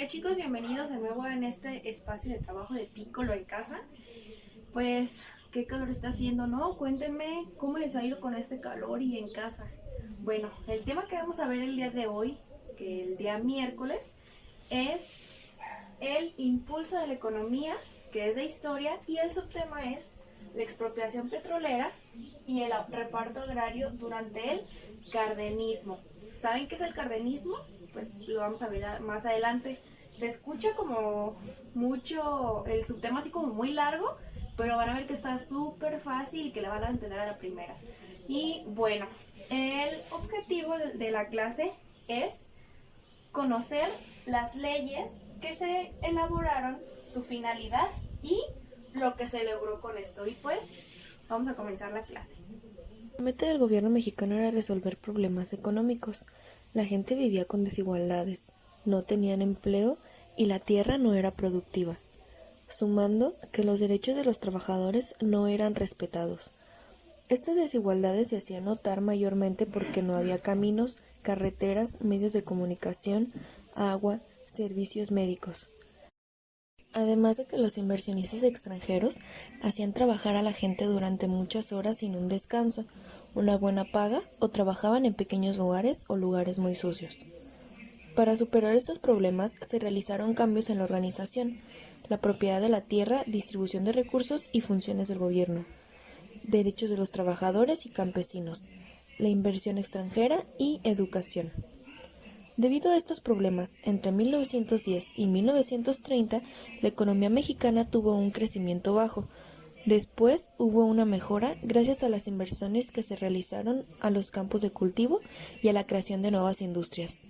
Hola chicos, bienvenidos de nuevo en este espacio de trabajo de Piccolo en casa. Pues, ¿qué calor está haciendo, no? Cuéntenme cómo les ha ido con este calor y en casa. Bueno, el tema que vamos a ver el día de hoy, que el día miércoles, es el impulso de la economía, que es de historia, y el subtema es la expropiación petrolera y el reparto agrario durante el cardenismo. ¿Saben qué es el cardenismo? Pues lo vamos a ver más adelante. Se escucha como mucho, el subtema así como muy largo, pero van a ver que está súper fácil y que la van a entender a la primera. Y bueno, el objetivo de la clase es conocer las leyes que se elaboraron, su finalidad y lo que se logró con esto. Y pues vamos a comenzar la clase. La meta del gobierno mexicano era resolver problemas económicos. La gente vivía con desigualdades, no tenían empleo y la tierra no era productiva, sumando que los derechos de los trabajadores no eran respetados. Estas desigualdades se hacían notar mayormente porque no había caminos, carreteras, medios de comunicación, agua, servicios médicos. Además de que los inversionistas extranjeros hacían trabajar a la gente durante muchas horas sin un descanso, una buena paga o trabajaban en pequeños lugares o lugares muy sucios. Para superar estos problemas se realizaron cambios en la organización, la propiedad de la tierra, distribución de recursos y funciones del gobierno, derechos de los trabajadores y campesinos, la inversión extranjera y educación. Debido a estos problemas, entre 1910 y 1930, la economía mexicana tuvo un crecimiento bajo. Después hubo una mejora gracias a las inversiones que se realizaron a los campos de cultivo y a la creación de nuevas industrias.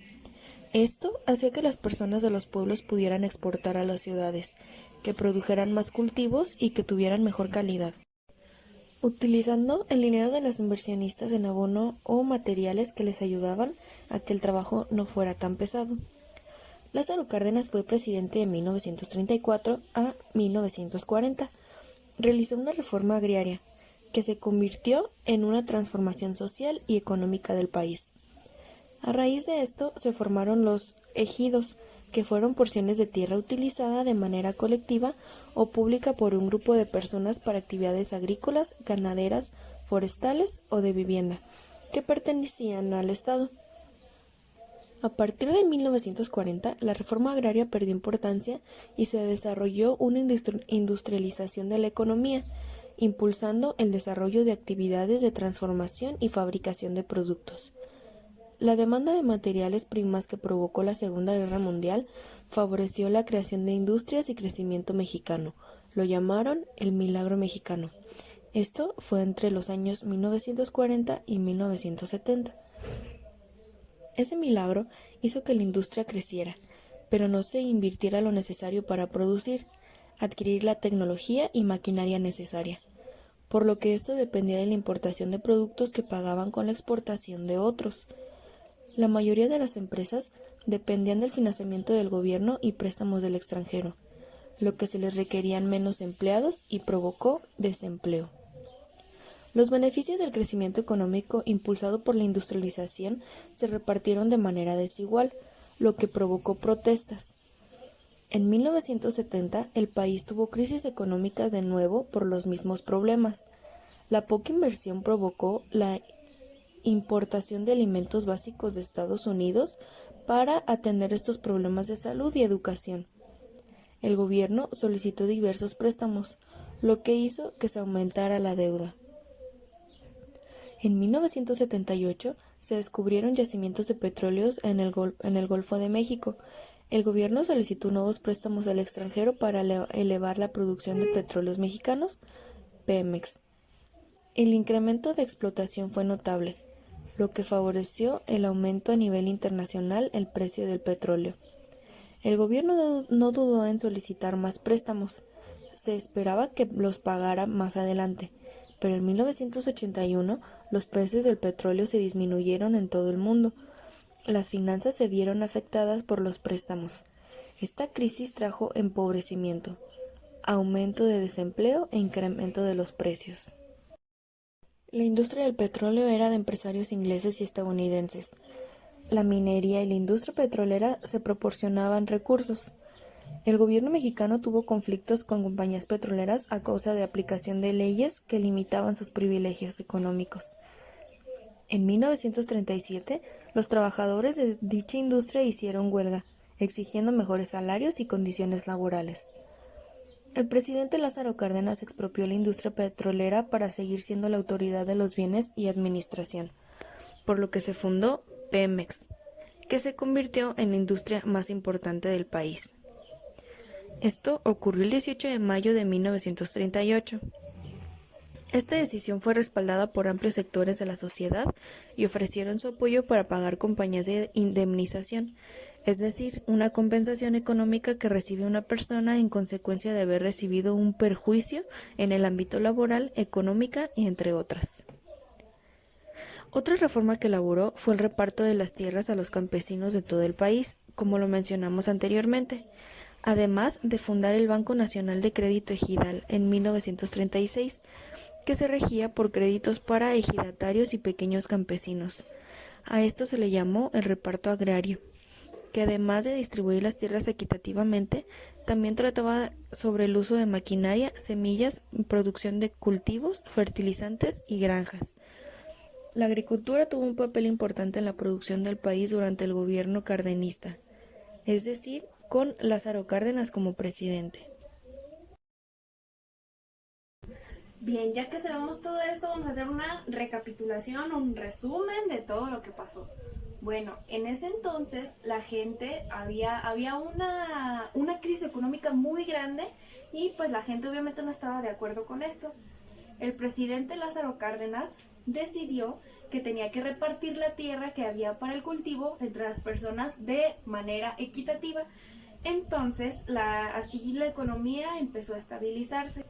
Esto hacía que las personas de los pueblos pudieran exportar a las ciudades, que produjeran más cultivos y que tuvieran mejor calidad, utilizando el dinero de los inversionistas en abono o materiales que les ayudaban a que el trabajo no fuera tan pesado. Lázaro Cárdenas fue presidente de 1934 a 1940. Realizó una reforma agraria que se convirtió en una transformación social y económica del país. A raíz de esto se formaron los ejidos, que fueron porciones de tierra utilizada de manera colectiva o pública por un grupo de personas para actividades agrícolas, ganaderas, forestales o de vivienda, que pertenecían al Estado. A partir de 1940, la reforma agraria perdió importancia y se desarrolló una industrialización de la economía, impulsando el desarrollo de actividades de transformación y fabricación de productos. La demanda de materiales primas que provocó la Segunda Guerra Mundial favoreció la creación de industrias y crecimiento mexicano. Lo llamaron el Milagro Mexicano. Esto fue entre los años 1940 y 1970. Ese milagro hizo que la industria creciera, pero no se invirtiera lo necesario para producir, adquirir la tecnología y maquinaria necesaria, por lo que esto dependía de la importación de productos que pagaban con la exportación de otros. La mayoría de las empresas dependían del financiamiento del gobierno y préstamos del extranjero, lo que se les requerían menos empleados y provocó desempleo. Los beneficios del crecimiento económico impulsado por la industrialización se repartieron de manera desigual, lo que provocó protestas. En 1970, el país tuvo crisis económicas de nuevo por los mismos problemas. La poca inversión provocó la importación de alimentos básicos de Estados Unidos para atender estos problemas de salud y educación. El gobierno solicitó diversos préstamos, lo que hizo que se aumentara la deuda. En 1978 se descubrieron yacimientos de petróleos en el Golfo de México. El gobierno solicitó nuevos préstamos al extranjero para elevar la producción de petróleos mexicanos, Pemex. El incremento de explotación fue notable, lo que favoreció el aumento a nivel internacional el precio del petróleo. El gobierno no dudó en solicitar más préstamos. Se esperaba que los pagara más adelante, pero en 1981 los precios del petróleo se disminuyeron en todo el mundo. Las finanzas se vieron afectadas por los préstamos. Esta crisis trajo empobrecimiento, aumento de desempleo e incremento de los precios. La industria del petróleo era de empresarios ingleses y estadounidenses. la minería y la industria petrolera se proporcionaban recursos. El gobierno mexicano tuvo conflictos con compañías petroleras a causa de aplicación de leyes que limitaban sus privilegios económicos. En 1937, los trabajadores de dicha industria hicieron huelga, exigiendo mejores salarios y condiciones laborales. El presidente Lázaro Cárdenas expropió la industria petrolera para seguir siendo la autoridad de los bienes y administración, por lo que se fundó Pemex, que se convirtió en la industria más importante del país. Esto ocurrió el 18 de mayo de 1938. Esta decisión fue respaldada por amplios sectores de la sociedad y ofrecieron su apoyo para pagar compañías de indemnización, es decir, una compensación económica que recibe una persona en consecuencia de haber recibido un perjuicio en el ámbito laboral, económica y entre otras. Otra reforma que elaboró fue el reparto de las tierras a los campesinos de todo el país, como lo mencionamos anteriormente, además de fundar el Banco Nacional de Crédito Ejidal en 1936, que se regía por créditos para ejidatarios y pequeños campesinos. A esto se le llamó el reparto agrario, que además de distribuir las tierras equitativamente, también trataba sobre el uso de maquinaria, semillas, producción de cultivos, fertilizantes y granjas. La agricultura tuvo un papel importante en la producción del país durante el gobierno cardenista, es decir, con Lázaro Cárdenas como presidente. Bien, ya que sabemos todo esto, vamos a hacer una recapitulación, un resumen de todo lo que pasó. Bueno, en ese entonces la gente había una crisis económica muy grande y pues la gente obviamente no estaba de acuerdo con esto. El presidente Lázaro Cárdenas decidió que tenía que repartir la tierra que había para el cultivo entre las personas de manera equitativa. Entonces, así la economía empezó a estabilizarse.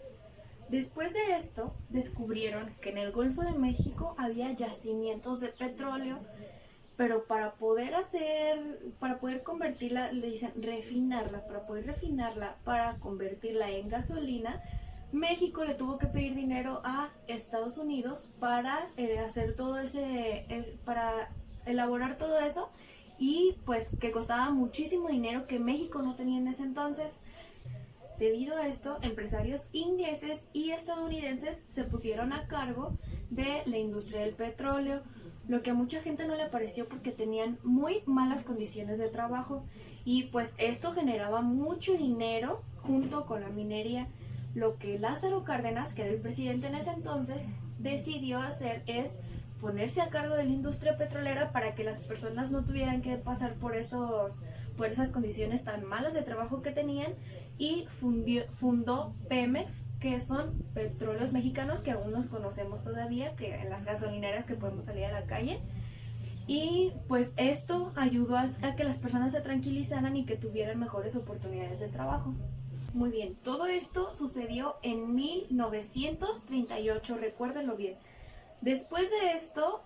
Después de esto, descubrieron que en el Golfo de México había yacimientos de petróleo, pero para poder convertirla, le dicen refinarla, para poder refinarla, para convertirla en gasolina, México le tuvo que pedir dinero a Estados Unidos para hacer todo para elaborar todo eso, y pues que costaba muchísimo dinero que México no tenía en ese entonces. Debido a esto, empresarios ingleses y estadounidenses se pusieron a cargo de la industria del petróleo, lo que a mucha gente no le pareció porque tenían muy malas condiciones de trabajo y pues esto generaba mucho dinero junto con la minería. Lo que Lázaro Cárdenas, que era el presidente en ese entonces, decidió hacer es ponerse a cargo de la industria petrolera para que las personas no tuvieran que pasar por esas condiciones tan malas de trabajo que tenían, y fundó Pemex, que son petróleos mexicanos que aún no conocemos todavía, que en las gasolineras que podemos salir a la calle. Y pues esto ayudó a que las personas se tranquilizaran y que tuvieran mejores oportunidades de trabajo. Muy bien, todo esto sucedió en 1938, recuérdenlo bien. Después de esto,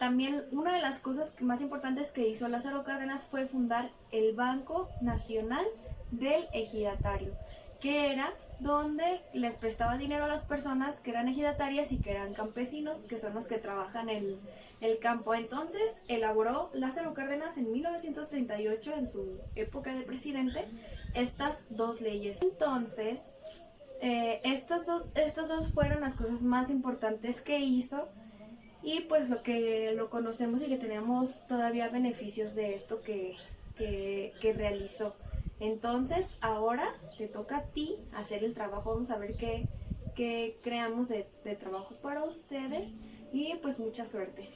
también una de las cosas más importantes que hizo Lázaro Cárdenas fue fundar el Banco Nacional del Ejidatario, que era donde les prestaba dinero a las personas que eran ejidatarias y que eran campesinos, que son los que trabajan en el campo. Entonces elaboró Lázaro Cárdenas en 1938, en su época de presidente, estas dos leyes. Entonces, estas dos fueron las cosas más importantes que hizo, y pues lo conocemos y que tenemos todavía beneficios de esto que realizó. Entonces ahora te toca a ti hacer el trabajo. Vamos a ver qué creamos de trabajo para ustedes, y pues mucha suerte.